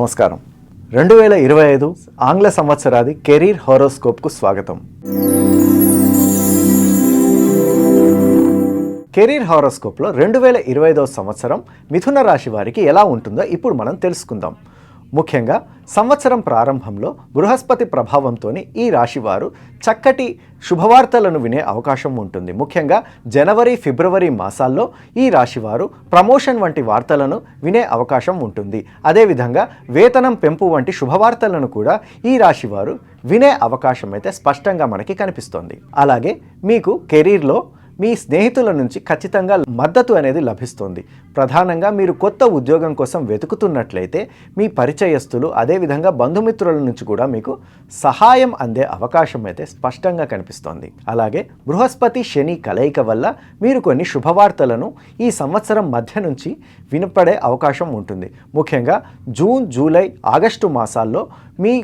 నమస్కారం. 2025 ఆంగ్ల సంవత్సరాది కెరీర్ హారోస్కోప్కు స్వాగతం. కెరీర్ హారోస్కోప్లో 2025 సంవత్సరం మిథున రాశి వారికి ఎలా ఉంటుందో ఇప్పుడు మనం తెలుసుకుందాం. ముఖ్యంగా సంవత్సరం ప్రారంభంలో బృహస్పతి ప్రభావంతో ఈ రాశివారు చక్కటి శుభవార్తలను వినే అవకాశం ఉంటుంది. ముఖ్యంగా జనవరి, ఫిబ్రవరి మాసాల్లో ఈ రాశివారు ప్రమోషన్ వంటి వార్తలను వినే అవకాశం ఉంటుంది. అదేవిధంగా వేతనం పెంపు వంటి శుభవార్తలను కూడా ఈ రాశివారు వినే అవకాశం అయితే స్పష్టంగా మనకి కనిపిస్తోంది. అలాగే మీకు కెరీర్లో మీ స్నేహితుల నుంచి ఖచ్చితంగా మద్దతు అనేది లభిస్తుంది. ప్రధానంగా మీరు కొత్త ఉద్యోగం కోసం వెతుకుతున్నట్లయితే మీ పరిచయస్తులు అదేవిధంగా బంధుమిత్రుల నుంచి కూడా మీకు సహాయం అందే అవకాశం అయితే స్పష్టంగా కనిపిస్తోంది. అలాగే బృహస్పతి శని కలయిక వల్ల మీరు కొన్ని శుభవార్తలను ఈ సంవత్సరం మధ్య నుంచి వినపడే అవకాశం ఉంటుంది. ముఖ్యంగా జూన్, జూలై, ఆగస్టు మాసాల్లో మీ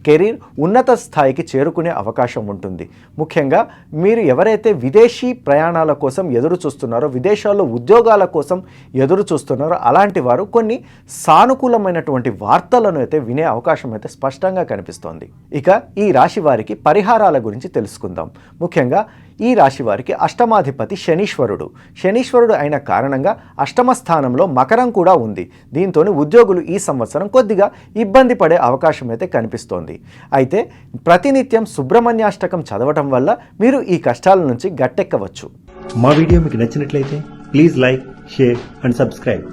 కెరీర్ ఉన్నత స్థాయికి చేరుకునే అవకాశం ఉంటుంది. ముఖ్యంగా మీరు ఎవరైతే విదేశీ ప్రయాణాల కోసం ఎదురు చూస్తున్నారో, విదేశాల్లో ఉద్యోగాల కోసం ఎదురు చూస్తున్నారో అలాంటి వారు కొన్ని సానుకూలమైనటువంటి వార్తలను అయితే వినే అవకాశం అయితే స్పష్టంగా కనిపిస్తోంది. ఇక ఈ రాశి వారికి పరిహారాల గురించి తెలుసుకుందాం. ముఖ్యంగా ఈ రాశి వారికి అష్టమాధిపతి శనీశ్వరుడు అయిన కారణంగా అష్టమ స్థానంలో మకరం కూడా ఉంది. దీంతో ఉద్యోగులు ఈ సంవత్సరం కొద్దిగా ఇబ్బంది పడే అవకాశం అయితే కనిపిస్తోంది. అయితే ప్రతినిత్యం సుబ్రహ్మణ్యాష్టకం చదవటం వల్ల మీరు ఈ కష్టాల నుంచి గట్టెక్కవచ్చు. మా వీడియో మీకు నచ్చినట్లయితే please like, share and subscribe.